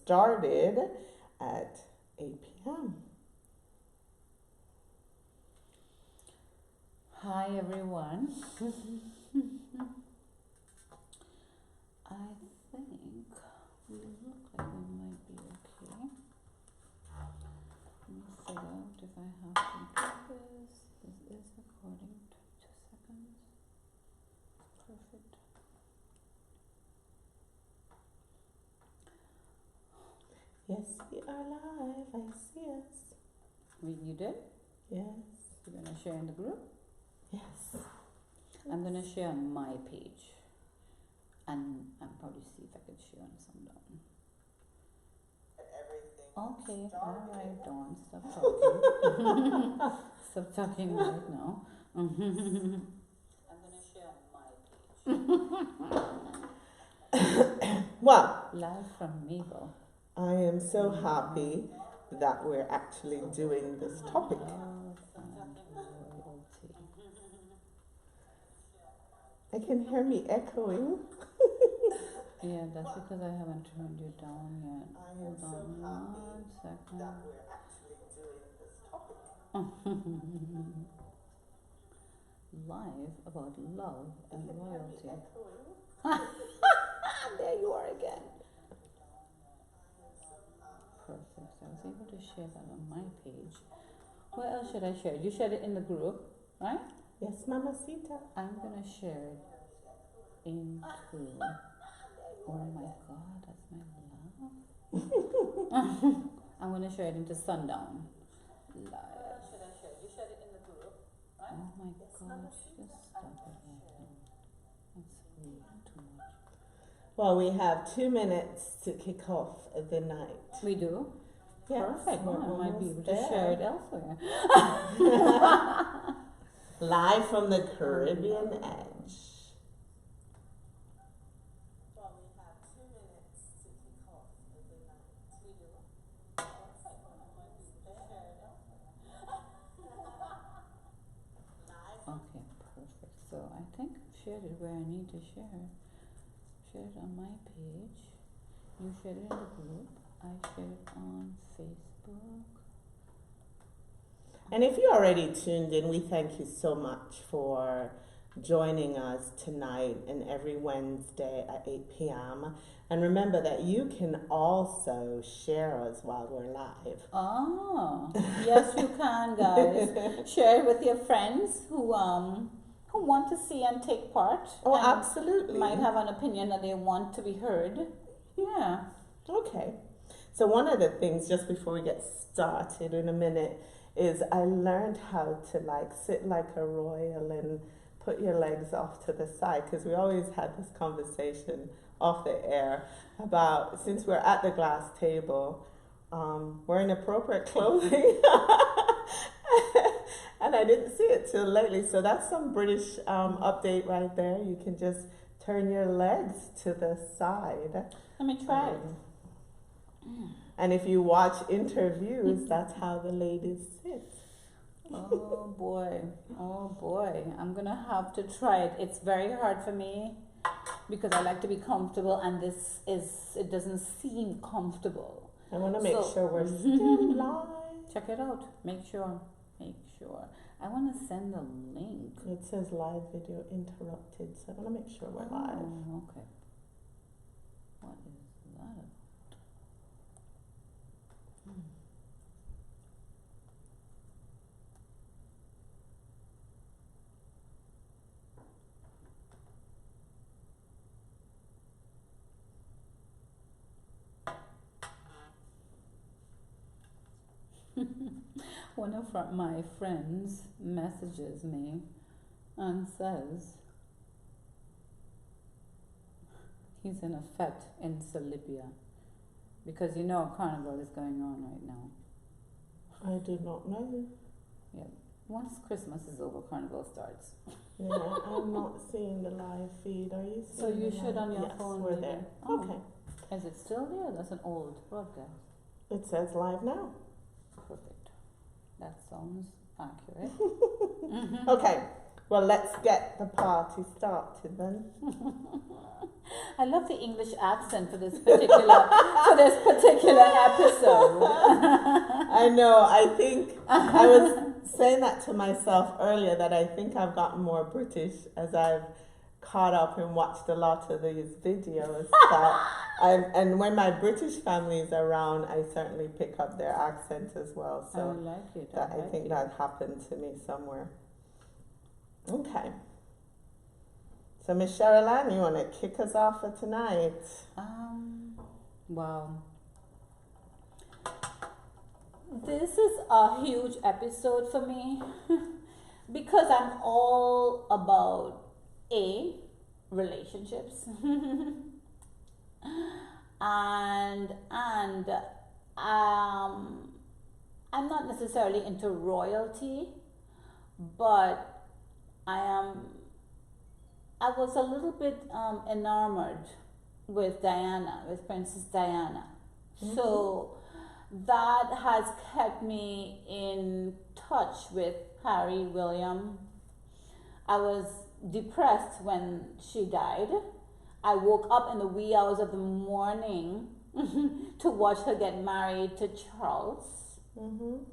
started at 8 p.m. Hi everyone. I think we look like we might be okay. Let me figure out if I have to do this. This is recording. 2 seconds. Perfect. Yes, we are live. I see us. You did? Yes. You're gonna share in the group? Yes. I'm gonna share on my page. And I'll probably see if I can share on Sundown. Okay, alright, Dawn, stop talking. Stop talking right now. I'm gonna share on my page. Well, Live from Mabel. I am so happy that we're actually doing this topic. Love and royalty. I can hear me echoing. Yeah, that's because I haven't turned you down yet. I am Hold so on happy 1 second. that we're actually doing this topic. Live about love and You can hear me royalty. echoing. There you are again. Perfect. So I was able to share that on my page. What else should I share? You shared it in the group, right? Yes, Mamacita. I'm gonna share it into. Oh my God, that's my love. I'm gonna share it into Sundown. Live. Should I share? You shared it in the group, right? Oh my God, just stop it right now. That's way too much. Well, we have 2 minutes to kick off the night. We do? Yes, Perfect. we're Well, I might be able almost to share it there. elsewhere. Live from the Caribbean edge. Well, we have 2 minutes to kick off the night. We do? Perfect. Well, I might be able to share it elsewhere. Okay, perfect. So I think I've shared it where I need to share it. Shared it on my page. You shared it in the group. I shared it on Facebook. And if you already tuned in, we thank you so much for joining us tonight and every Wednesday at 8 p.m. And remember that you can also share us while we're live. Oh, yes, you can, guys. Share it with your friends who want to see and take part. Oh, and absolutely. might have an opinion that they want to be heard. Yeah. Okay. So one of the things, just before we get started in a minute, is I learned how to sit like a royal and put your legs off to the side, because we always had this conversation off the air about, since we're at the glass table, wearing appropriate clothing. And I didn't see it till lately. So that's some British update right there. You can just turn your legs to the side. Let me try it. And if you watch interviews, that's how the ladies sit. Oh boy, I'm gonna have to try it. It's very hard for me because I like to be comfortable, and it doesn't seem comfortable. I want to make sure we're still live. Check it out. Make sure. I want to send a link. It says live video interrupted, so I want to make sure we're live. Oh, okay. What is that about? One of my friends messages me and says he's in a fete in Libya because carnival is going on right now. I do not know. Yeah. Once Christmas is over, carnival starts. Yeah, I'm not seeing the live feed. Are you seeing So you the should live? on your Yes, phone. we're maybe. there. Oh. Okay. Is it still there? That's an old broadcast. It says live now. Perfect. That sounds accurate. Okay. Well, let's get the party started then. I love the English accent for this particular episode. I know. I think I was saying that to myself earlier that I think I've gotten more British as I've caught up and watched a lot of these videos. And when my British family is around, I certainly pick up their accent as well. So I like it. I think that happened to me somewhere. Okay. So, Miss Sherilyn, you want to kick us off for tonight? Wow. This is a huge episode for me because I'm all about relationships and I'm not necessarily into royalty, but I was a little bit enamored with Princess Diana. Mm-hmm. So that has kept me in touch with Harry, William. I was depressed when she died. I woke up in the wee hours of the morning to watch her get married to Charles. Mm-hmm.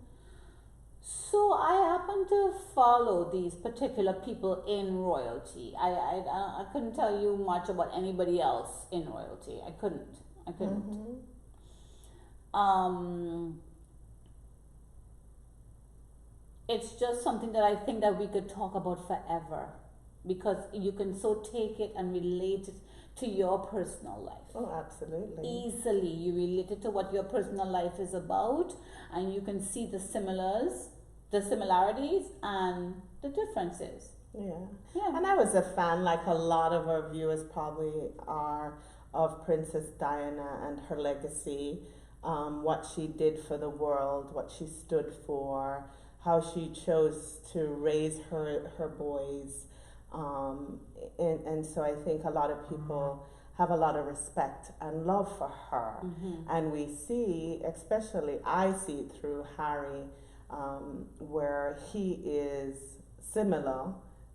So I happen to follow these particular people in royalty. I couldn't tell you much about anybody else in royalty. I couldn't. Mm-hmm. It's just something that I think that we could talk about forever, because you can so take it and relate it to your personal life. Oh, absolutely. Easily, you relate it to what your personal life is about, and you can see the similarities and the differences. Yeah. And I was a fan, like a lot of our viewers probably are, of Princess Diana and her legacy, what she did for the world, what she stood for, how she chose to raise her boys. And so I think a lot of people have a lot of respect and love for her. Mm-hmm. And we see, especially I see it through Harry, where he is similar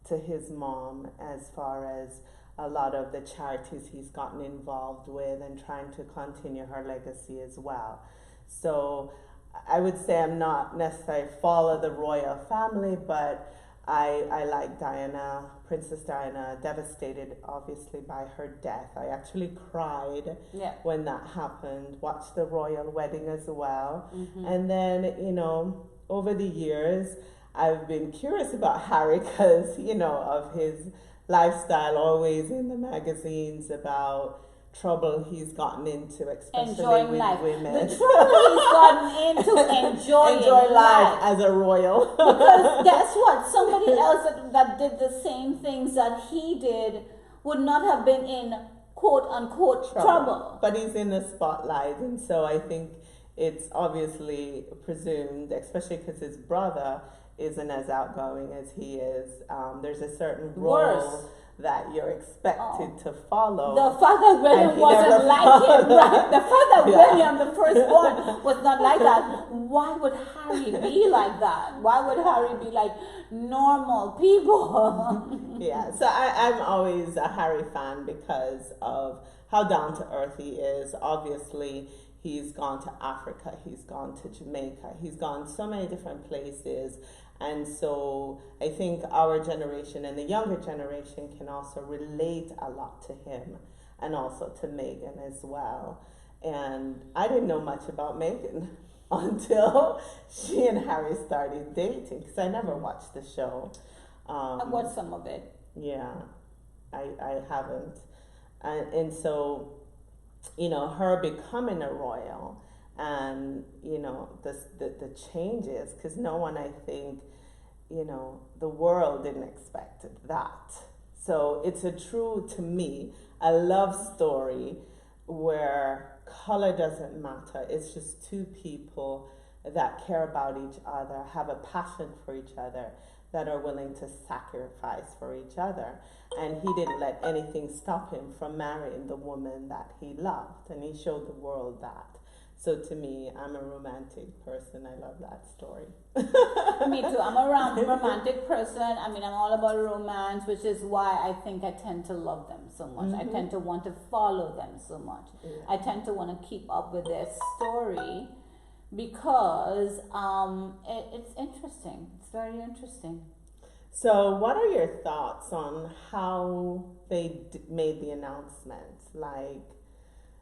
to his mom as far as a lot of the charities he's gotten involved with and trying to continue her legacy as well. So I would say I'm not necessarily follow the royal family, but I like Diana, Princess Diana, devastated obviously by her death. I actually cried when that happened, watched the royal wedding as well. Mm-hmm. And then, over the years, I've been curious about Harry because, of his lifestyle, always in the magazines about trouble he's gotten into, especially enjoying with life. women. The trouble he's gotten into enjoy life as a royal. Because guess what? Somebody else that did the same things that he did would not have been in quote unquote trouble. But he's in the spotlight, and so I think it's obviously presumed, especially because his brother isn't as outgoing as he is. There's a certain role that you're expected to follow. The fact that William wasn't like him, right? The fact that William, the firstborn, was not like that. Why would Harry be like that? Why would Harry be like normal people? Yeah, so I'm always a Harry fan because of how down to earth he is. Obviously, he's gone to Africa, he's gone to Jamaica, he's gone so many different places. And so I think our generation and the younger generation can also relate a lot to him and also to Meghan as well. And I didn't know much about Meghan until she and Harry started dating, because I never watched the show. I watched some of it. Yeah, I haven't. And so, her becoming a royal and, the changes, because no one, I think, the world didn't expect that. So it's to me, a love story where color doesn't matter. It's just two people that care about each other, have a passion for each other, that are willing to sacrifice for each other. And he didn't let anything stop him from marrying the woman that he loved. And he showed the world that. So to me, I'm a romantic person. I love that story. Me too. I'm a romantic person. I mean, I'm all about romance, which is why I think I tend to love them so much. I tend to want to follow them so much. Yeah. I tend to want to keep up with their story because it's interesting. It's very interesting. So, what are your thoughts on how they made the announcement? Like,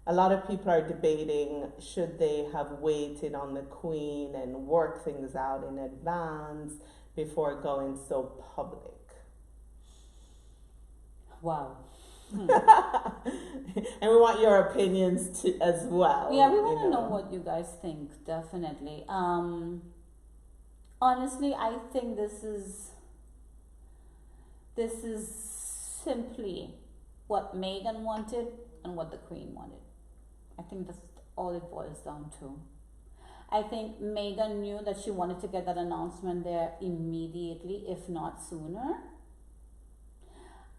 a lot of people are debating should they have waited on the Queen and worked things out in advance before going so public? Wow. And we want your opinions too, as well. Yeah, we want to know what you guys think, definitely. Honestly, I think this is simply what Meghan wanted and what the Queen wanted. I think that's all it boils down to. I think Meghan knew that she wanted to get that announcement there immediately, if not sooner.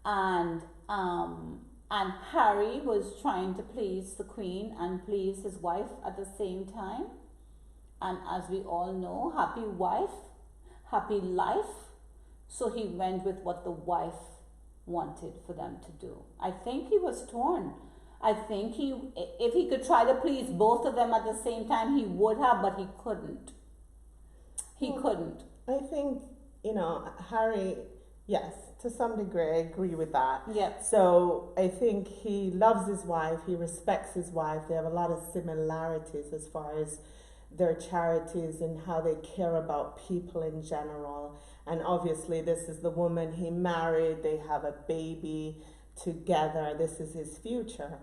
And Harry was trying to please the Queen and please his wife at the same time. And as we all know, happy wife, happy life. So he went with what the wife wanted for them to do. I think he was torn. I think if he could try to please both of them at the same time, he would have, but he couldn't. He couldn't. I think, Harry, yes, to some degree, I agree with that. Yeah. So I think he loves his wife, he respects his wife. They have a lot of similarities as far as their charities and how they care about people in general. And obviously, this is the woman he married, they have a baby together, this is his future.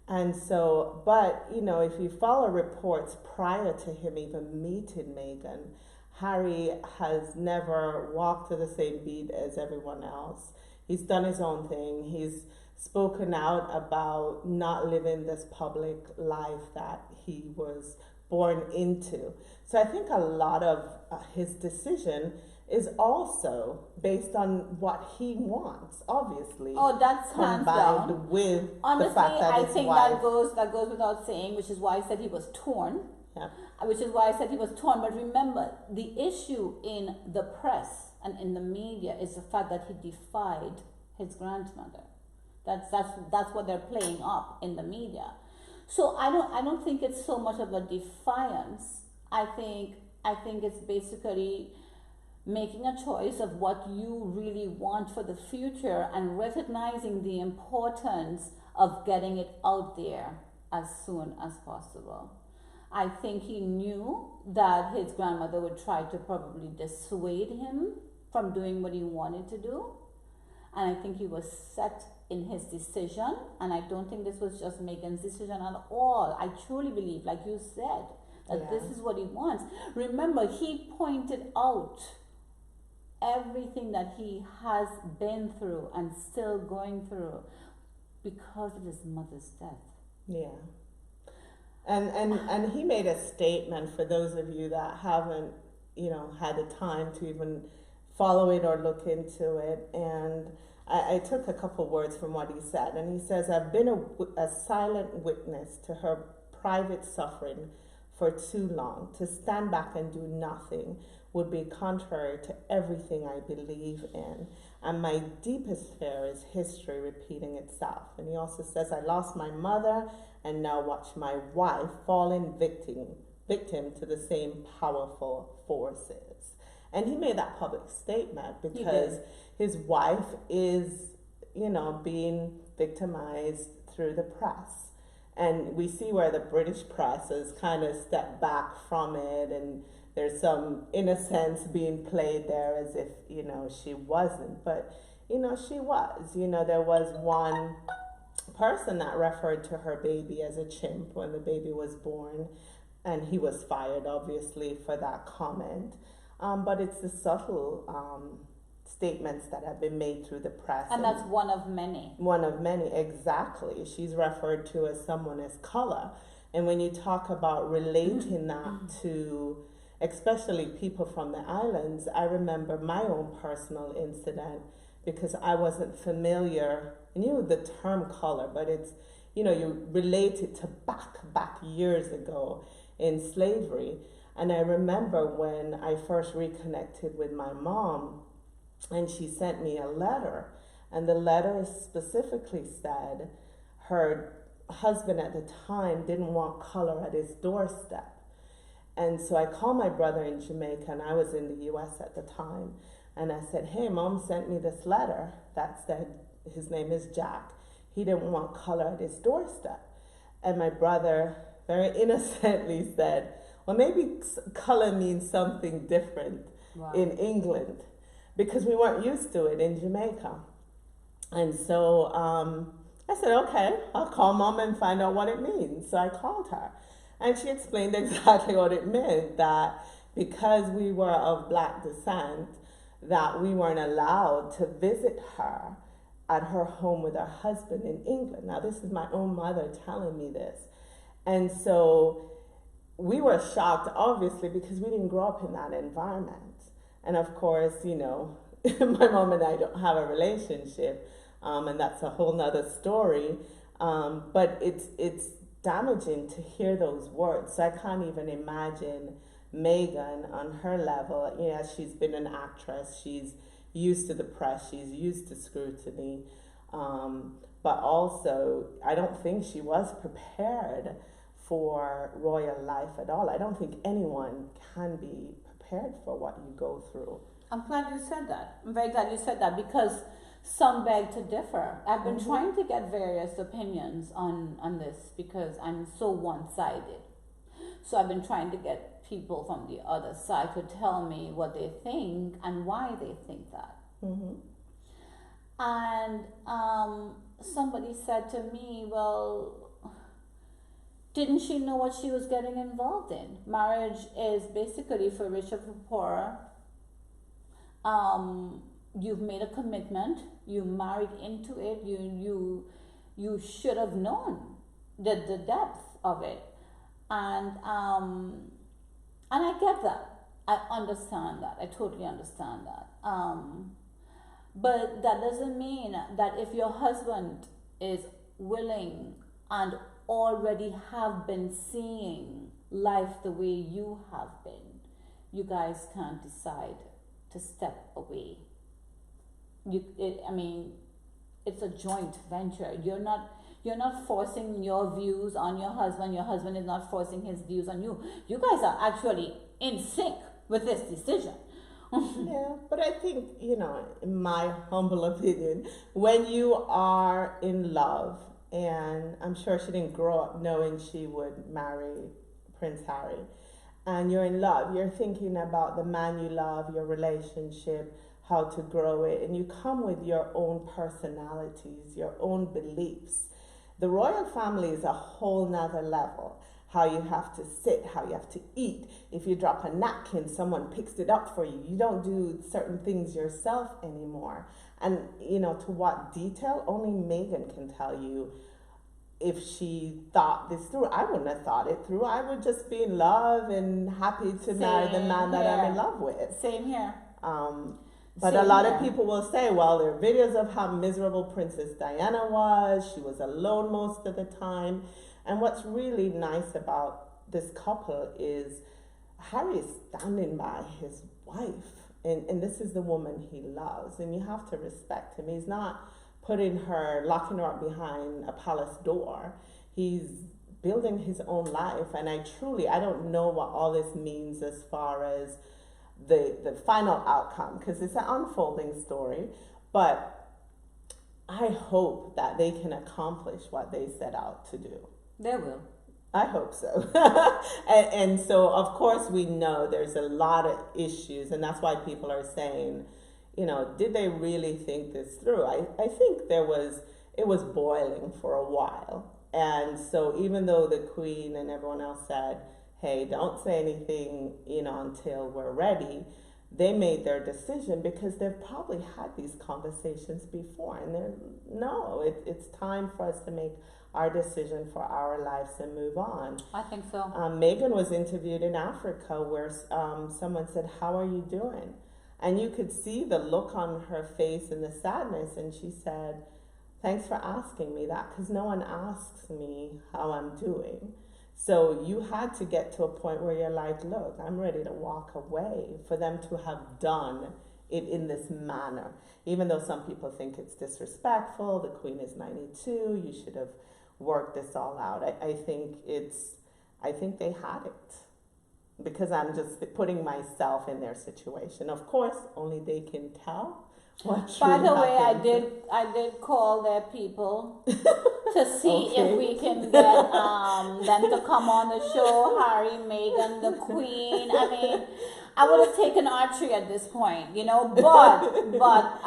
And so, but if you follow reports prior to him even meeting Meghan, Harry has never walked to the same beat as everyone else. He's done his own thing. He's spoken out about not living this public life that he was born into. So I think a lot of his decision is also based on what he wants, obviously. Oh, that's hands combined down. with Honestly, the fact that I his think wife, that goes without saying, which is why I said he was torn. Yeah. Which is why I said he was torn. But remember, the issue in the press and in the media is the fact that he defied his grandmother. That's what they're playing up in the media. So I don't think it's so much of a defiance. I think it's basically making a choice of what you really want for the future and recognizing the importance of getting it out there as soon as possible. I think he knew that his grandmother would try to probably dissuade him from doing what he wanted to do. And I think he was set in his decision. And I don't think this was just Meghan's decision at all. I truly believe, like you said, that this is what he wants. Remember, he pointed out everything that he has been through and still going through because of his mother's death. Yeah. And he made a statement for those of you that haven't, had the time to even follow it or look into it. And I took a couple words from what he said. And he says, I've been a silent witness to her private suffering for too long. To stand back and do nothing would be contrary to everything I believe in. And my deepest fear is history repeating itself. And he also says, I lost my mother and now watch my wife falling victim to the same powerful forces. And he made that public statement because his wife is, being victimized through the press. And we see where the British press has kind of stepped back from it, and there's some innocence being played there as if, she wasn't. But, she was. There was one person that referred to her baby as a chimp when the baby was born, and he was fired, obviously, for that comment. But it's the subtle statements that have been made through the press. And that's one of many. One of many, exactly. She's referred to as someone as color. And when you talk about relating that to especially people from the islands, I remember my own personal incident because I wasn't familiar. I knew the term color, but it's you relate it to back years ago in slavery. And I remember when I first reconnected with my mom, and she sent me a letter, and the letter specifically said her husband at the time didn't want color at his doorstep. And so I called my brother in Jamaica, and I was in the US at the time. And I said, hey, Mom sent me this letter that said his name is Jack. He didn't want color at his doorstep. And my brother very innocently said, well, maybe color means something different in England, because we weren't used to it in Jamaica. And so I said, okay, I'll call Mom and find out what it means. So I called her. And she explained exactly what it meant, that because we were of Black descent, that we weren't allowed to visit her at her home with her husband in England. Now, this is my own mother telling me this. And so we were shocked, obviously, because we didn't grow up in that environment. And of course, my mom and I don't have a relationship, and that's a whole nother story. But it's damaging to hear those words. So I can't even imagine Meghan on her level. She's been an actress. She's used to the press. She's used to scrutiny. But also, I don't think she was prepared for royal life at all. I don't think anyone can be prepared for what you go through. I'm glad you said that. I'm very glad you said that, because some beg to differ. I've been trying to get various opinions on this, because I'm so one-sided. So I've been trying to get people from the other side to tell me what they think and why they think that. And somebody said to me, well, didn't she know what she was getting involved in? Marriage is basically for rich or for poor. You've made a commitment. You married into it. You should have known the depth of it, and I get that. I understand that. I totally understand that. But that doesn't mean that if your husband is willing and already have been seeing life the way you have been, you guys can't decide to step away. It's a joint venture. You're not forcing your views on your husband. Your husband is not forcing his views on you. You guys are actually in sync with this decision. Yeah, but I think, in my humble opinion, when you are in love, and I'm sure she didn't grow up knowing she would marry Prince Harry, and you're in love, you're thinking about the man you love, your relationship, how to grow it, and you come with your own personalities, your own beliefs. The royal family is a whole nother level. How you have to sit, how you have to eat. If you drop a napkin, someone picks it up for you. You don't do certain things yourself anymore. And, to what detail, only Meghan can tell you if she thought this through. I wouldn't have thought it through. I would just be in love and happy to marry the man that I'm in love with. Same here. But a lot of people will say, well, there are videos of how miserable Princess Diana was. She was alone most of the time. And what's really nice about this couple is Harry is standing by his wife. And this is the woman he loves. And you have to respect him. He's not locking her up behind a palace door. He's building his own life. And I don't know what all this means as far as the final outcome, because it's an unfolding story. But I hope that they can accomplish what they set out to do. They will. I hope so. and so, of course, we know there's a lot of issues, and that's why people are saying, did they really think this through? I think it was boiling for a while. And so even though the Queen and everyone else said, hey, don't say anything, until we're ready, they made their decision because they've probably had these conversations before. And it's time for us to make our decision for our lives and move on. I think so. Meghan was interviewed in Africa where someone said, how are you doing? And you could see the look on her face and the sadness. And she said, Thanks for asking me that because no one asks me how I'm doing. So you had to get to a point where you're like, look, I'm ready to walk away for them to have done it in this manner. Even though some people think it's disrespectful, the Queen is 92, you should have worked this all out. I think they had it because I'm just putting myself in their situation. Of course, only they can tell what By truly the way, happened. I did call their people to see if we can get them to come on the show. Harry, Meghan, the Queen. I mean, I would have taken archery at this point, you know. But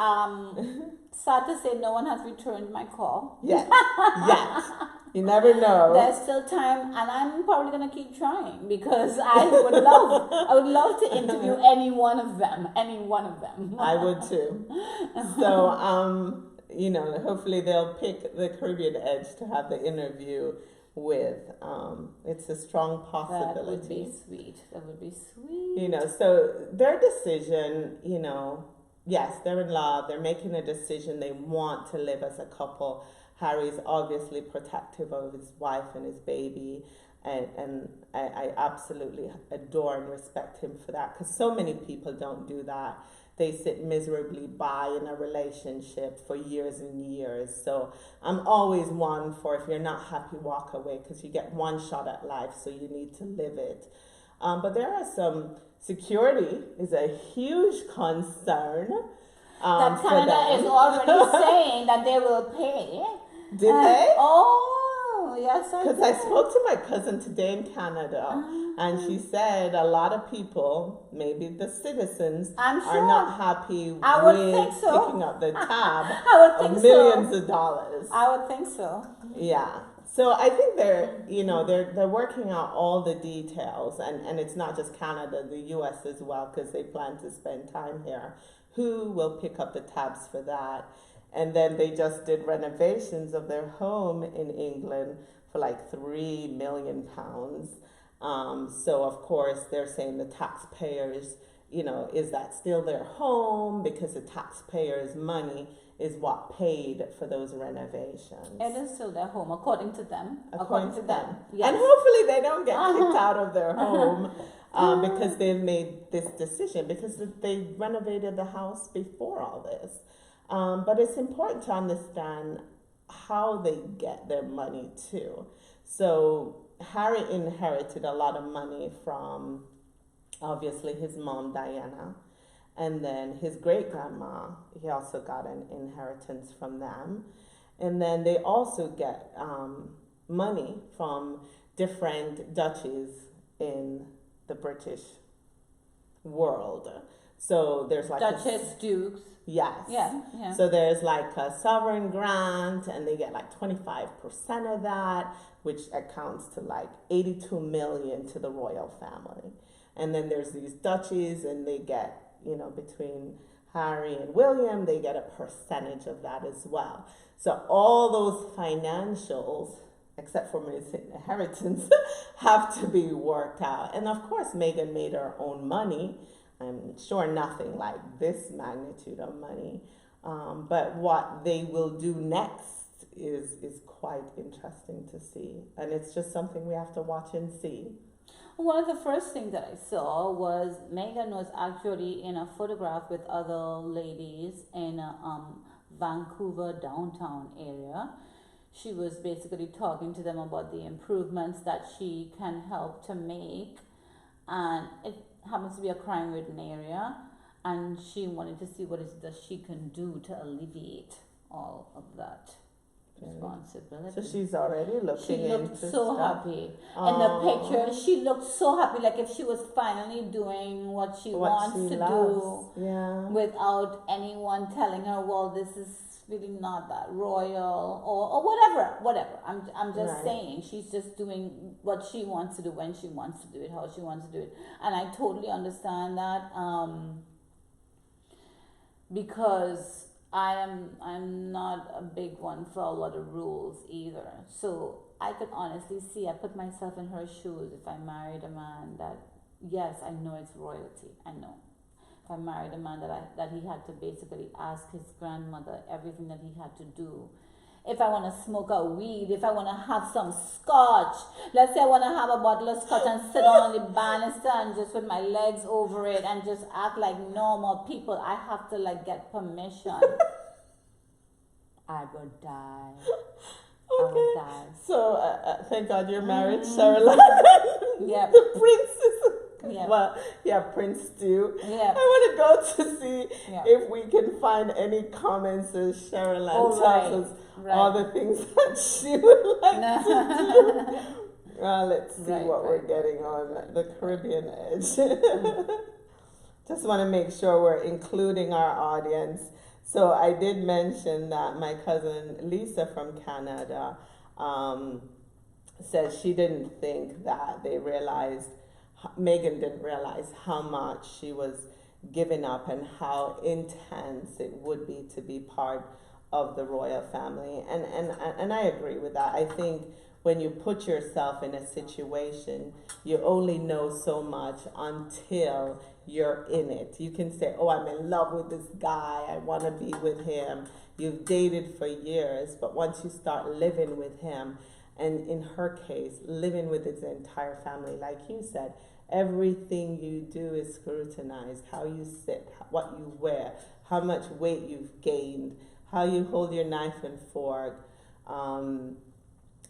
sad to say, no one has returned my call. Yet. You never know. There's still time, and I'm probably gonna keep trying because I would love to interview any one of them. I would too. So, hopefully they'll pick the Caribbean Edge to have the interview with. It's a strong possibility. That would be sweet. That would be sweet. So their decision, yes, they're in love. They're making a decision. They want to live as a couple. Harry's obviously protective of his wife and his baby, and I absolutely adore and respect him for that because so many people don't do that. They sit miserably by in a relationship for years and years. So I'm always one for if you're not happy, walk away because you get one shot at life, so you need to live it. But there are some security is a huge concern. That Canada is already saying that they will pay. Did they? Oh, yes, I did. Because I spoke to my cousin today in Canada, and she said a lot of people, maybe the citizens, I'm sure. are not happy I would with think so. picking up the tab I would think of millions of dollars. I would think so. Yeah. So I think they're working out all the details, and it's not just Canada, the U.S. as well, because they plan to spend time here. Who will pick up the tabs for that? And then they just did renovations of their home in England for like £3 million. So of course they're saying the taxpayers, is that still their home? Because the taxpayers' money is what paid for those renovations. It is still their home, according to them. According to them. Yes. And hopefully they don't get kicked out of their home because they've made this decision, because they renovated the house before all this. But it's important to understand how they get their money too. So Harry inherited a lot of money from obviously his mom, Diana, and then his great grandma. He also got an inheritance from them. And then they also get money from different duchies in the British world. So there's like Duchess, dukes. Yes. Yeah. So there's like a sovereign grant, and they get like 25% of that, which accounts to like 82 million to the royal family. And then there's these duchies, and they get, between Harry and William, they get a percentage of that as well. So all those financials, except for inheritance, have to be worked out. And of course, Meghan made her own money. I'm sure nothing like this magnitude of money. But what they will do next is quite interesting to see. And it's just something we have to watch and see. One of the first things that I saw was Meghan was actually in a photograph with other ladies in a Vancouver downtown area. She was basically talking to them about the improvements that she can help to make. And it happens to be a crime-ridden area, and she wanted to see what is that she can do to alleviate all of that responsibility. So she's already looking into She looked so stuff. happy. In the picture, she looked so happy, like if she was finally doing what she wants to loves. do without anyone telling her, well, this is really not that royal or whatever. I'm just saying she's just doing what she wants to do when she wants to do it, how she wants to do it. And I totally understand that because I'm not a big one for a lot of rules either. So I could honestly see, I put myself in her shoes if I married a man that, yes, I know it's royalty, I know. If I married a man that he had to basically ask his grandmother everything that he had to do, if I want to smoke a weed, if I want to have some scotch. Let's say I want to have a bottle of scotch and sit on the banister and just with my legs over it and just act like normal people. I have to like get permission. I would die. I would die. So thank God you're married, Cheryl. Yep. The princess. Yep. Well, yeah, Prince too. Yep. I want to go to see Yep. if we can find any comments as Cheryl tells us all the things that she would like to do. Let's see what we're getting on the Caribbean edge. Just want to make sure we're including our audience. So I did mention that my cousin Lisa from Canada says she didn't think that Meghan didn't realize how much she was giving up and how intense it would be to be part of the royal family. And I agree with that. I think when you put yourself in a situation, you only know so much until you're in it. You can say, oh, I'm in love with this guy, I want to be with him. You've dated for years, but once you start living with him, and in her case, living with his entire family, like you said, everything you do is scrutinized. How you sit, what you wear, how much weight you've gained, how you hold your knife and fork.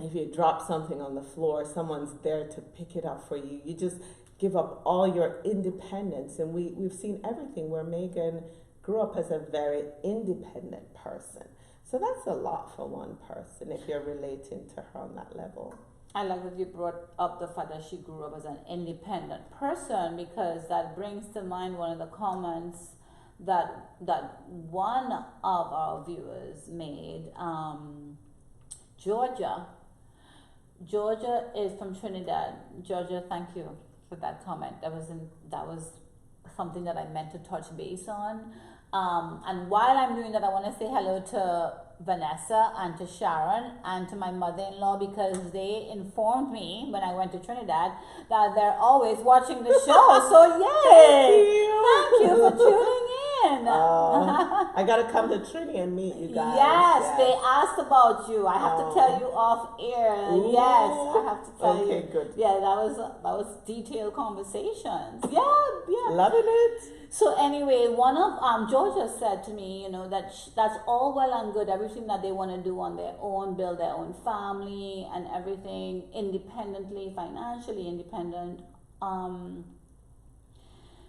If you drop something on the floor, someone's there to pick it up for you. You just give up all your independence. And we've seen everything where Meghan grew up as a very independent person. So that's a lot for one person if you're relating to her on that level. I like that you brought up the fact that she grew up as an independent person, because that brings to mind one of the comments that one of our viewers made. Georgia is from Trinidad. Georgia, thank you for that comment. That was something that I meant to touch base on. And while I'm doing that, I want to say hello to Vanessa and to Sharon and to my mother-in-law, because they informed me when I went to Trinidad that they're always watching the show. So yay! Thank you for tuning in. I gotta come to Trinity and meet you guys. Yes, they asked about you. I have to tell you off air. Ooh. Yes, I have to tell you. Okay, good. Yeah, that was detailed conversations. Yeah. Loving it. So anyway, one of Georgia said to me, that that's all well and good, everything that they want to do on their own, build their own family and everything independently, financially independent.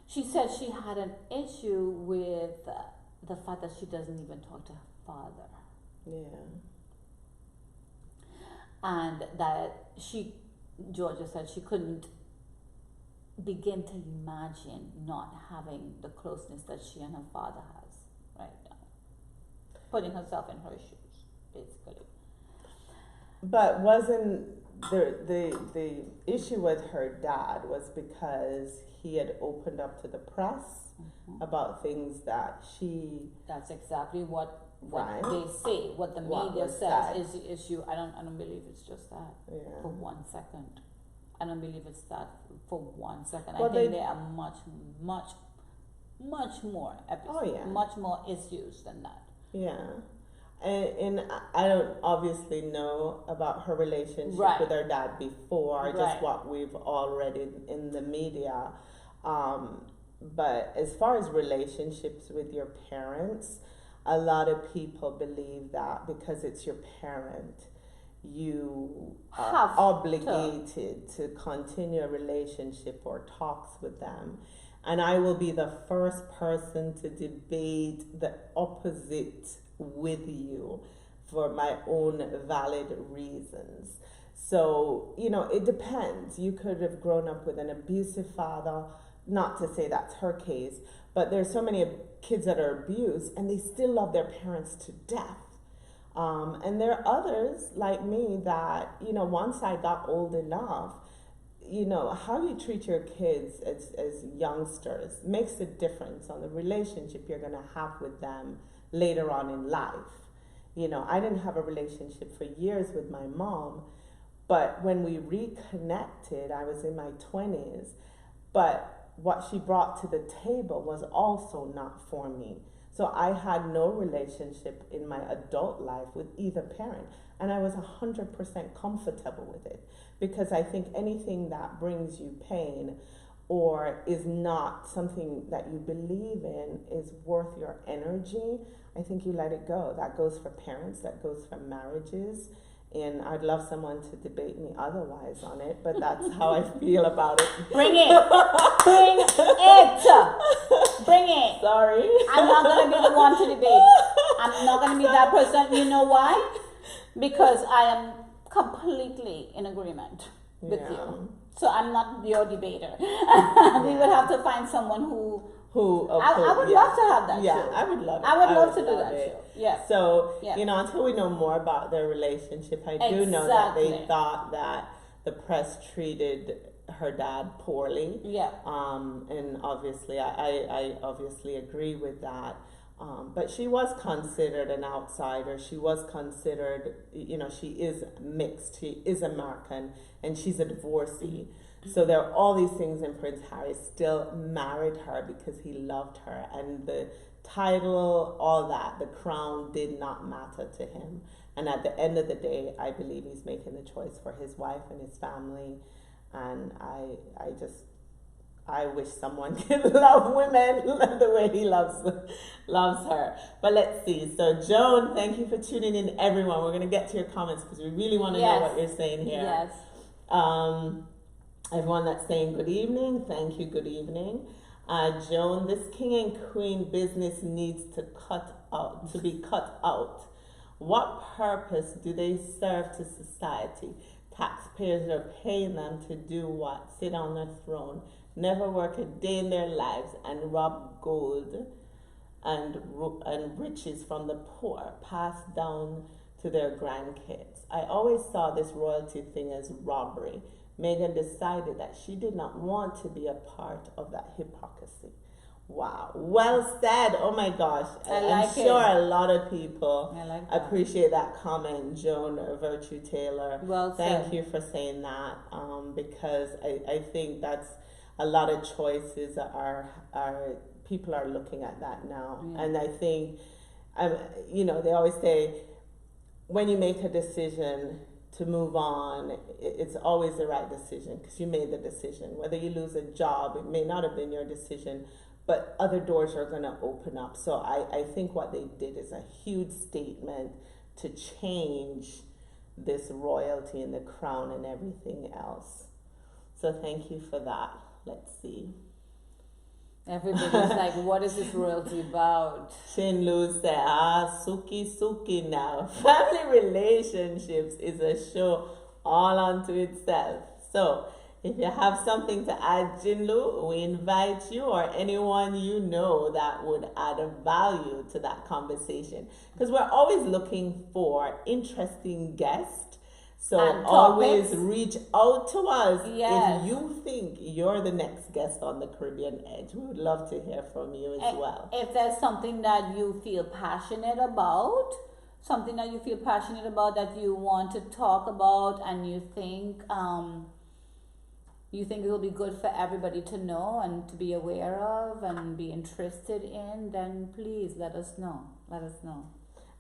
She said she had an issue with the fact that she doesn't even talk to her father. Yeah. And that Georgia said she couldn't begin to imagine not having the closeness that she and her father has right now. Putting herself in her shoes, basically. But wasn't the issue with her dad was because he had opened up to the press about things that That's exactly what right. they say. What the media says that? is the issue. I don't believe it's just that. Yeah. For 1 second. I don't believe it's that for 1 second. Well, I think there are much more episodes, much more issues than that. Yeah. And I don't obviously know about her relationship with her dad before, just what we've all read in the media. But as far as relationships with your parents, a lot of people believe that because it's your parent, you are obligated to continue a relationship or talks with them. And I will be the first person to debate the opposite with you for my own valid reasons. So, it depends. You could have grown up with an abusive father, not to say that's her case, but there's so many kids that are abused and they still love their parents to death. And there are others like me that, once I got old enough, how you treat your kids as youngsters makes a difference on the relationship you're going to have with them later on in life. I didn't have a relationship for years with my mom, but when we reconnected, I was in my 20s, but what she brought to the table was also not for me. So I had no relationship in my adult life with either parent. And I was 100% comfortable with it, because I think anything that brings you pain or is not something that you believe in is worth your energy, I think you let it go. That goes for parents, that goes for marriages. And I'd love someone to debate me otherwise on it, but that's how I feel about it. Bring it! Bring it! Bring it! Sorry. I'm not going to be the one to debate. I'm not going to be that person. You know why? Because I am completely in agreement with you. So I'm not your debater. We would have to find someone who I would love to have that show. I would love it. I would love to do that show. Yeah. So, until we know more about their relationship, I do know that they thought that the press treated her dad poorly. Yeah. And obviously, I obviously agree with that. But she was considered an outsider. She was considered, she is mixed. She is American, and she's a divorcee. So there are all these things, and Prince Harry still married her because he loved her. And the title, all that, the crown did not matter to him. And at the end of the day, I believe he's making the choice for his wife and his family. And I wish someone could love women the way he loves her. But let's see. So Joan, thank you for tuning in, everyone. We're going to get to your comments because we really want to know what you're saying here. Yes. Everyone that's saying good evening, thank you, good evening. Joan, this king and queen business needs to be cut out. What purpose do they serve to society? Taxpayers are paying them to do what? Sit on a throne, never work a day in their lives, and rob gold and riches from the poor, passed down to their grandkids. I always saw this royalty thing as robbery. Meghan decided that she did not want to be a part of that hypocrisy. Wow. Well said. Oh my gosh. I'm sure a lot of people appreciate that comment, Joan Virtue Taylor. Well said. Thank you for saying that, because I think that's a lot of choices are people are looking at that now. Yeah. And I think, they always say, when you make a decision to move on, it's always the right decision because you made the decision. Whether you lose a job, it may not have been your decision, but other doors are going to open up. So I think what they did is a huge statement to change this royalty and the crown and everything else. So thank you for that. Let's see. Everybody's like, what is this royalty about? Shin Lu said, Suki now. Family relationships is a show all unto itself. So, if you have something to add, Jinlu, we invite you or anyone you know that would add a value to that conversation. Because we're always looking for interesting guests. So always reach out to us if you think you're the next guest on the Caribbean Edge. We would love to hear from you as well. If there's something that you feel passionate about, that you want to talk about, and you think it will be good for everybody to know and to be aware of and be interested in, then please let us know.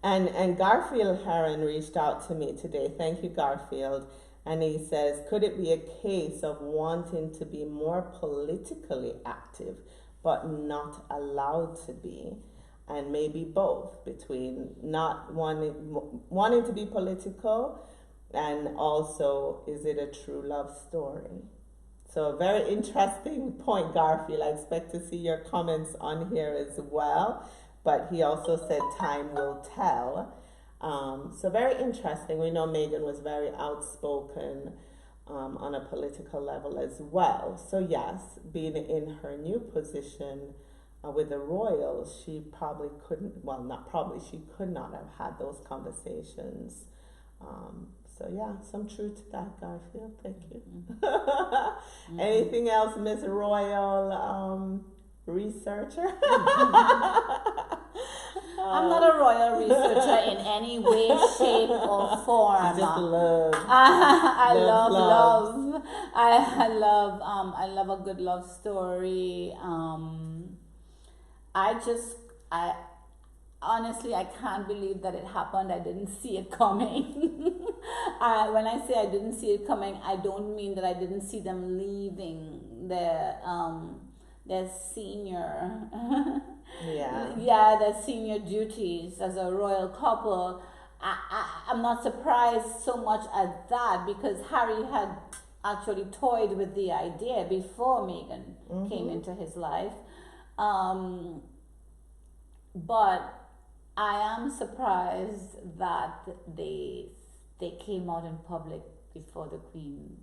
And Garfield Heron reached out to me today. Thank you, Garfield. And he says, could it be a case of wanting to be more politically active, but not allowed to be? And maybe both, between not wanting to be political and also, is it a true love story? So a very interesting point, Garfield. I expect to see your comments on here as well. But he also said time will tell. So very interesting. We know Meghan was very outspoken on a political level as well. So yes, being in her new position with the royals, she probably she could not have had those conversations. So yeah, some truth to that, Garfield. Thank you. Mm-hmm. Anything else, Miss Royal researcher? I'm not a royal researcher in any way, shape, or form. Just love. I love. I love a good love story. honestly, I can't believe that it happened. I didn't see it coming. When I say I didn't see it coming, I don't mean that I didn't see them leaving their senior, their senior duties as a royal couple. I'm not surprised so much at that, because Harry had actually toyed with the idea before Meghan came into his life. But I am surprised that they came out in public before the Queen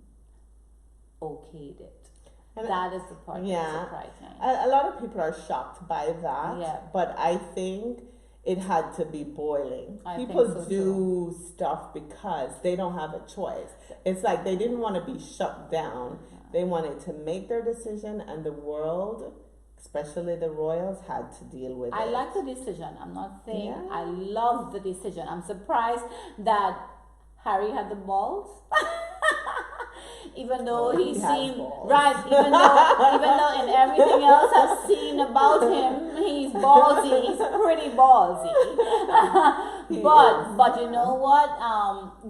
okayed it. And that is the part that's surprising. A lot of people are shocked by that. Yeah. But I think it had to be boiling. People do stuff because they don't have a choice. It's like they didn't want to be shut down. They wanted to make their decision, and the world, especially the royals, had to deal with it. I like the decision. I'm not saying I love the decision. I'm surprised that Harry had the balls. Even though he seemed even though in everything else I've seen about him, he's ballsy. He's pretty ballsy. But you know what?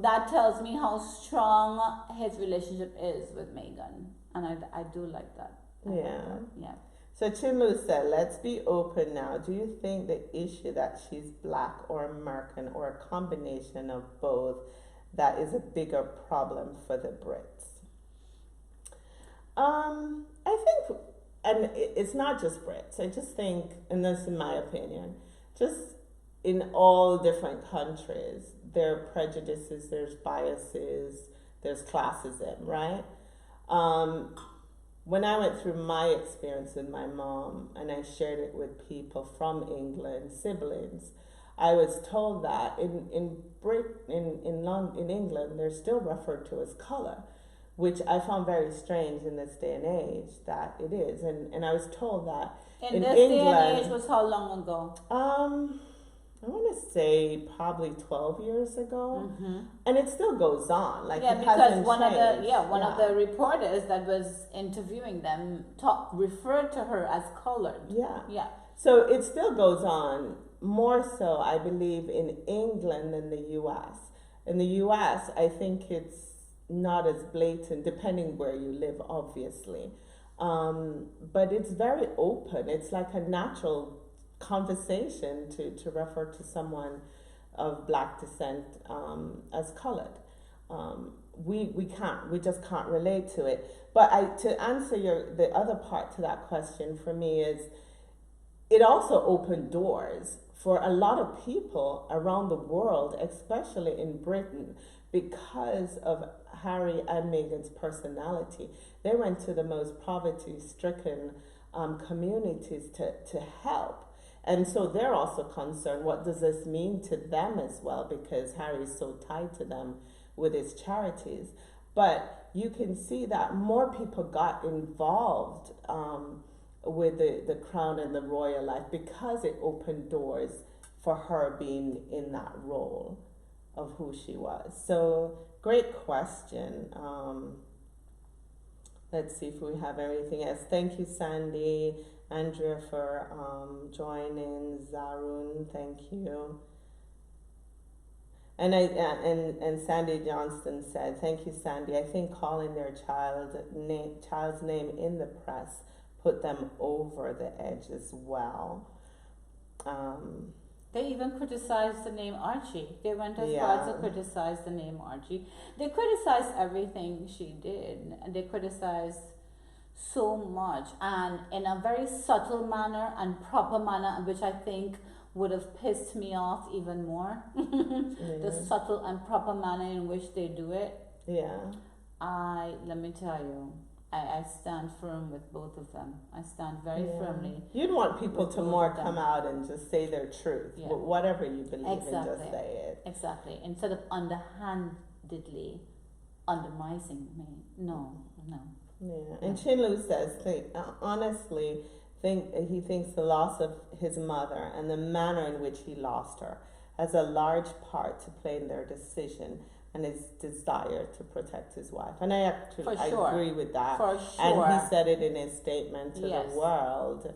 That tells me how strong his relationship is with Meghan, and I do like that. Yeah. So Chinlu said, let's be open now. Do you think the issue that she's black or American or a combination of both, that is a bigger problem for the Brits? I think, and it's not just Brits. I just think, and this is my opinion, just in all different countries, there are prejudices, there's biases, there's classism, right? When I went through my experience with my mom and I shared it with people from England, siblings, I was told that in England, they're still referred to as color, which I found very strange in this day and age that it is. And I was told that in this England, day and age was how long ago? I want to say probably 12 years ago, and it still goes on. Like because one of the reporters that was interviewing them referred to her as colored. Yeah. So it still goes on. More so, I believe, in England than the U.S. In the U.S., I think it's not as blatant, depending where you live, obviously. But it's very open. It's like a natural conversation to refer to someone of black descent as colored. We just can't relate to it. But to answer the other part to that question for me is, it also opened doors for a lot of people around the world, especially in Britain, because of Harry and Meghan's personality. They went to the most poverty-stricken communities to help. And so they're also concerned, what does this mean to them as well? Because Harry is so tied to them with his charities. But you can see that more people got involved with the crown and the royal life because it opened doors for her being in that role of who she was. So great question. Let's see if we have anything else. Thank you, Sandy. Andrea, for joining. Zarun, thank you. And Sandy Johnston said, thank you, Sandy. I think calling their child's name in the press put them over the edge as well. They even criticized the name Archie. They went as far as to criticize the name Archie. They criticized everything she did. And they criticized so much, and in a very subtle manner and proper manner, which I think would have pissed me off even more. The subtle and proper manner in which they do it. Let me tell you, I stand firm with both of them. I stand very firmly. You'd want people to more come out and just say their truth, whatever you believe in, just say it. Exactly. Instead of underhandedly undermining me. No. And Chinlu says, honestly, he thinks the loss of his mother and the manner in which he lost her has a large part to play in their decision and his desire to protect his wife. And I agree with that. For sure. And he said it in his statement to the world.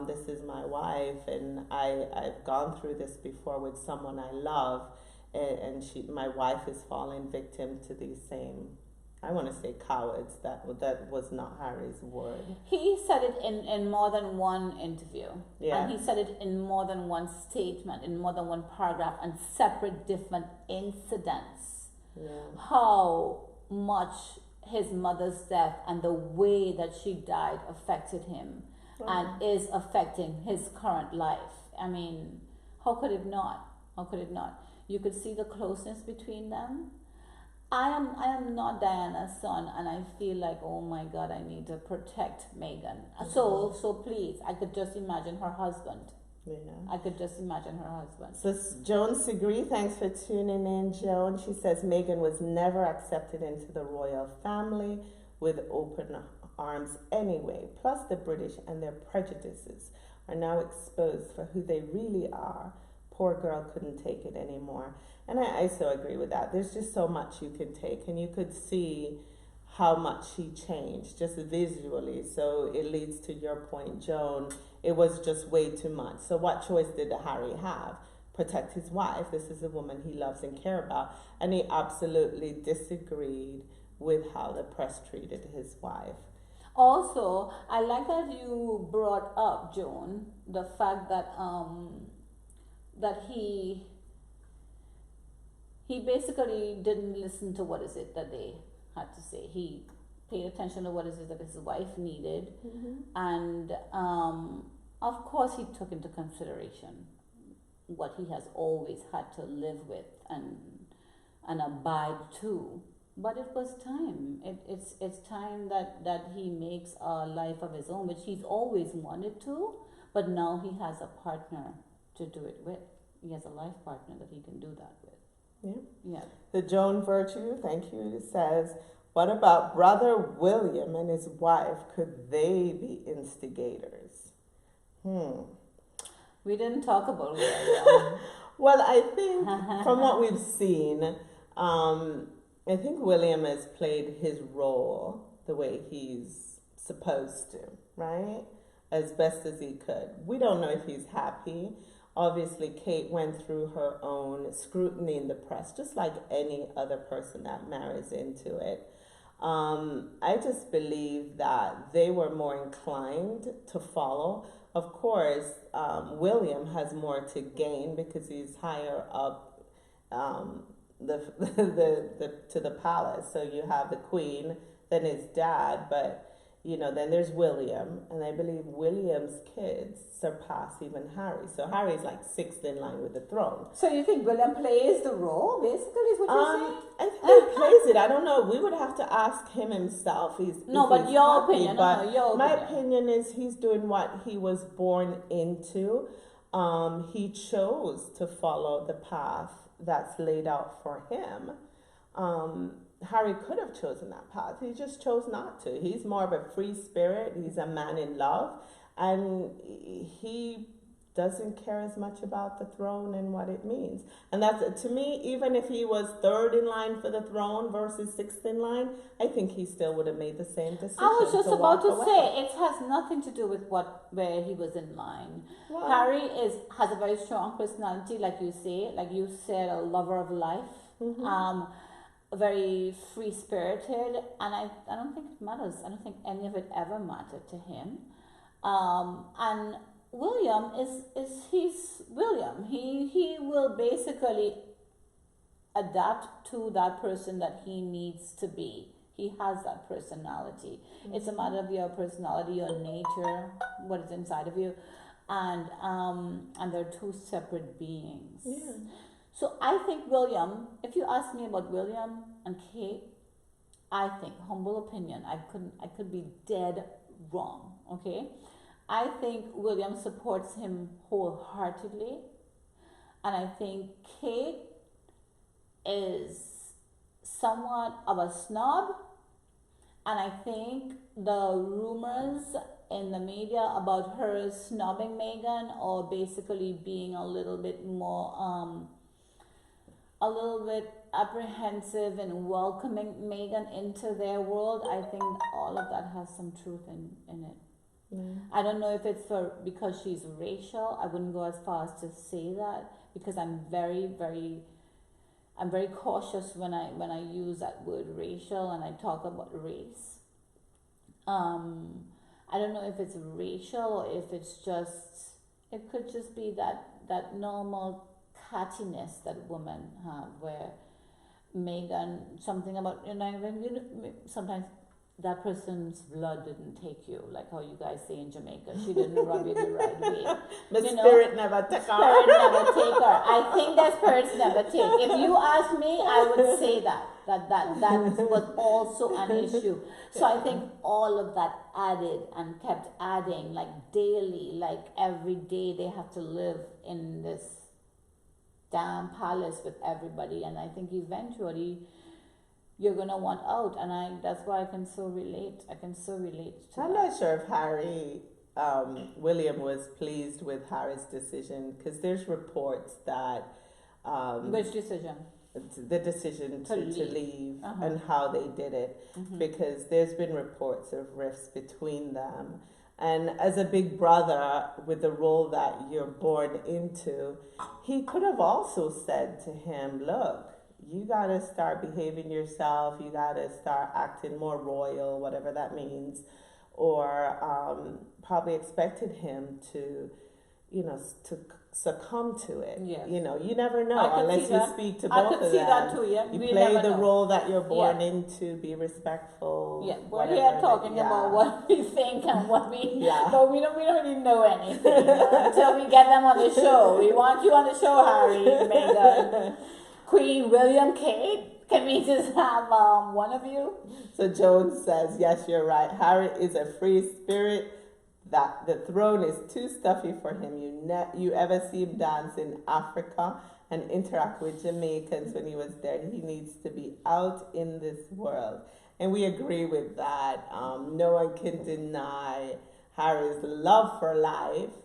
this is my wife, and I've gone through this before with someone I love, and my wife is falling victim to these same, I want to say cowards. That was not Harry's word. He said it in more than one interview. Yeah. And he said it in more than one statement, in more than one paragraph, and separate different incidents. Yeah. How much his mother's death and the way that she died affected him and is affecting his current life. I mean, how could it not? How could it not? You could see the closeness between them. I am not Diana's son, and I feel like, oh my God, I need to protect Meghan. So please, I could just imagine her husband. Yeah. I could just imagine her husband. So Joan Segree, thanks for tuning in, Joan. She says Meghan was never accepted into the royal family with open arms anyway. Plus the British and their prejudices are now exposed for who they really are. Poor girl couldn't take it anymore. And I so agree with that. There's just so much you can take, and you could see how much she changed just visually. So it leads to your point, Joan. It was just way too much. So what choice did Harry have? Protect his wife. This is a woman he loves and cares about. And he absolutely disagreed with how the press treated his wife. Also, I like that you brought up, Joan, the fact that that he basically didn't listen to what is it that they had to say. He paid attention to what is it that his wife needed, and of course he took into consideration what he has always had to live with and abide to. But it was time. It's time that he makes a life of his own, which he's always wanted to, but now he has a partner to do it with. He has a life partner that he can do that with. Yeah. The Joan Virtue, thank you, says, what about Brother William and his wife? Could they be instigators? We didn't talk about William. Well, I think from what we've seen, I think William has played his role the way he's supposed to, right? As best as he could. We don't know if he's happy. Obviously, Kate went through her own scrutiny in the press, just like any other person that marries into it. I just believe that they were more inclined to follow. Of course, William has more to gain because he's higher up to the palace. So you have the Queen, then his dad, but then there's William, and I believe William's kids surpass even Harry. So Harry's like sixth in line with the throne. So you think William plays the role, basically, is what you're saying? I think he plays it. I don't know. We would have to ask him himself. Your opinion. My opinion is he's doing what he was born into. He chose to follow the path that's laid out for him. Harry could have chosen that path. He just chose not to. He's more of a free spirit. He's a man in love. And he doesn't care as much about the throne and what it means. And that's, to me, even if he was third in line for the throne versus sixth in line, I think he still would have made the same decision. I was just about to say, it has nothing to do with where he was in line. Well, Harry has a very strong personality, like you say, like you said, a lover of life. Very free-spirited, and I don't think it matters. I don't think any of it ever mattered to him. And William he's William. He will basically adapt to that person that he needs to be. He has that personality. It's a matter of your personality, your nature, what is inside of you, and they're two separate beings. Yeah. So I think William, if you ask me about William and Kate, I think, humble opinion, I could be dead wrong, okay? I think William supports him wholeheartedly, and I think Kate is somewhat of a snob, and I think the rumors in the media about her snobbing Meghan, or basically being a little bit more a little bit apprehensive in welcoming Meghan into their world, I think all of that has some truth in it. I don't know if it's because she's racial. I wouldn't go as far as to say that, because I'm very cautious when I use that word racial and I talk about race. I don't know if it's racial or if it's just, it could just be that normal cattiness that women have, where Meghan, something about, sometimes that person's blood didn't take you, like how you guys say in Jamaica. She didn't rub you the right way. The spirit never took her. Spirit never take her. I think that spirit never take. If you ask me, I would say that was also an issue. So I think all of that added and kept adding, like daily, like every day they have to live in this damn palace with everybody, and I think eventually you're gonna want out, and that's why I can so relate to I'm that. not sure if William was pleased with Harry's decision, because there's reports that Which decision? the decision to leave and how they did it, because there's been reports of rifts between them. And as a big brother, with the role that you're born into, he could have also said to him, look, you got to start behaving yourself, you got to start acting more royal, whatever that means, or probably expected him to, to succumb to it. Yes. You never know unless you speak to both of them. I could see that too, yeah. You play the role that you're born into, be respectful. Yeah, we're here talking about what we think and what we, but we don't really know anything until we get them on the show. We want you on the show, Harry, Meghan, Queen, William, Kate. Can we just have one of you? So Jones says, yes, you're right. Harry is a free spirit. That the throne is too stuffy for him. You ever see him dance in Africa and interact with Jamaicans when he was there? He needs to be out in this world. And we agree with that. No one can deny Harry's love for life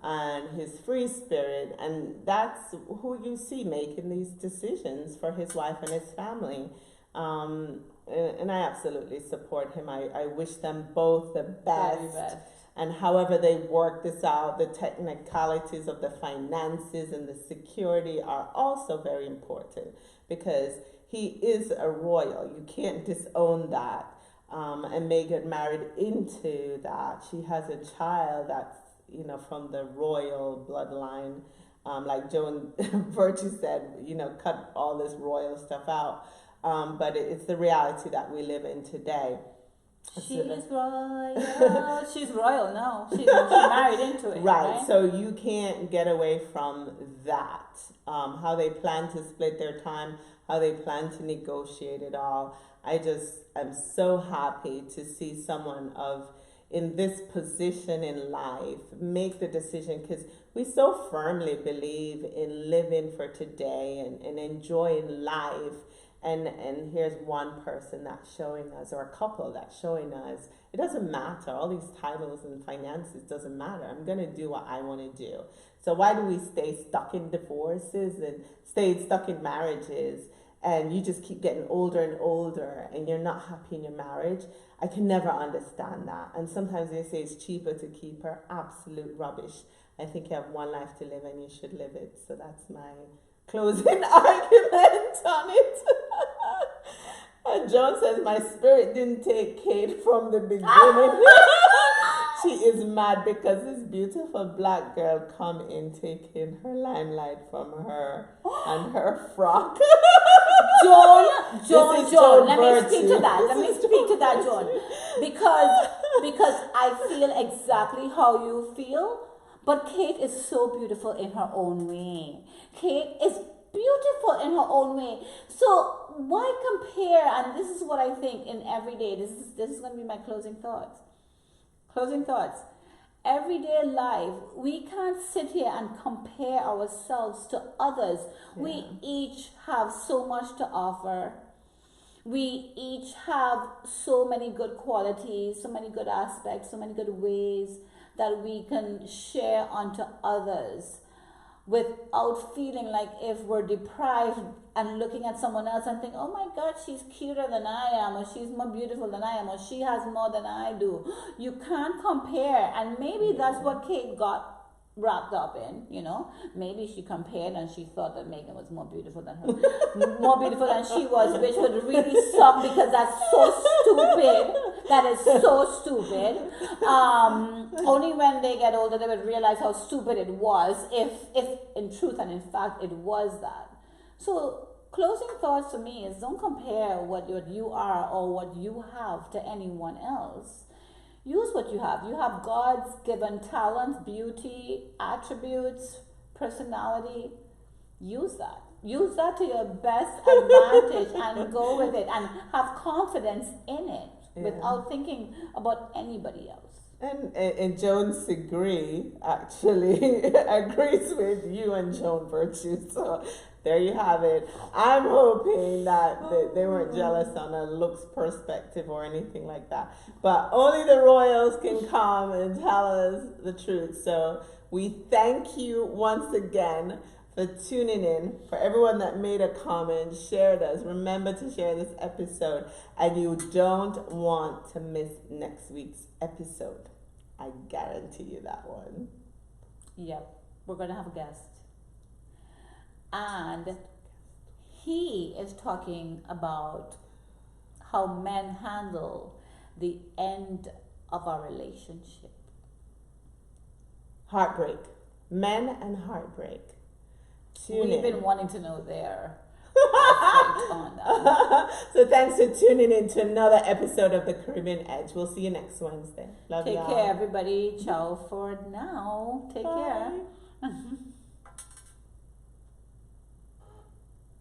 and his free spirit. And that's who you see making these decisions for his wife and his family. And I absolutely support him. I wish them both the best. Very best. And however they work this out, the technicalities of the finances and the security are also very important, because he is a royal. You can't disown that. And Meghan married into that. She has a child that's, from the royal bloodline. Like Joan Virtue said, cut all this royal stuff out. But it's the reality that we live in today. She's royal. She's royal now. She married into it. Right. So you can't get away from that. How they plan to split their time, how they plan to negotiate it all. I'm so happy to see someone in this position in life make the decision, because we so firmly believe in living for today and enjoying life. And here's one person that's showing us, or a couple that's showing us, it doesn't matter. All these titles and finances doesn't matter. I'm going to do what I want to do. So why do we stay stuck in divorces and stay stuck in marriages, and you just keep getting older and older and you're not happy in your marriage? I can never understand that. And sometimes they say it's cheaper to keep her. Absolute rubbish. I think you have one life to live and you should live it. So that's my closing argument on it. And John says, my spirit didn't take Kate from the beginning. She is mad because this beautiful black girl come in taking her limelight from her and her frock. Joan, let me speak to that, Joan. Because I feel exactly how you feel. But Kate is so beautiful in her own way. Kate is beautiful in her own way. So why compare? And this is what I think in everyday. This is going to be my closing thoughts. Everyday life, we can't sit here and compare ourselves to others. Yeah. We each have so much to offer. We each have so many good qualities, so many good aspects, so many good ways that we can share onto others. without feeling like if we're deprived and looking at someone else and think, oh my God, she's cuter than I am, or she's more beautiful than I am, or she has more than I do. You can't compare. And maybe that's what Kate got wrapped up in, you know. Maybe she compared and she thought that Meghan was more beautiful than her, more beautiful than she was, which would really suck because that's so stupid. That is so stupid. Only when they get older they would realize how stupid it was, if in truth and in fact it was that. So closing thoughts to me is, don't compare what you are or what you have to anyone else. Use what you have. You have God's given talents, beauty, attributes, personality. Use that. Use that to your best advantage and go with it and have confidence in it without thinking about anybody else. And Joan's actually agrees with you and Joan Virtue. So there you have it. I'm hoping that they weren't jealous on a looks perspective or anything like that. But only the royals can come and tell us the truth. So we thank you once again for tuning in. For everyone that made a comment, shared us. Remember to share this episode. And you don't want to miss next week's episode. I guarantee you that one. Yep. We're going to have a guest. And he is talking about how men handle the end of a relationship. Heartbreak. Men and heartbreak. We've been wanting to know their on that. So thanks for tuning in to another episode of the Caribbean Edge. We'll see you next Wednesday. Love Take y'all. care, everybody. Ciao for now. Take Bye. care.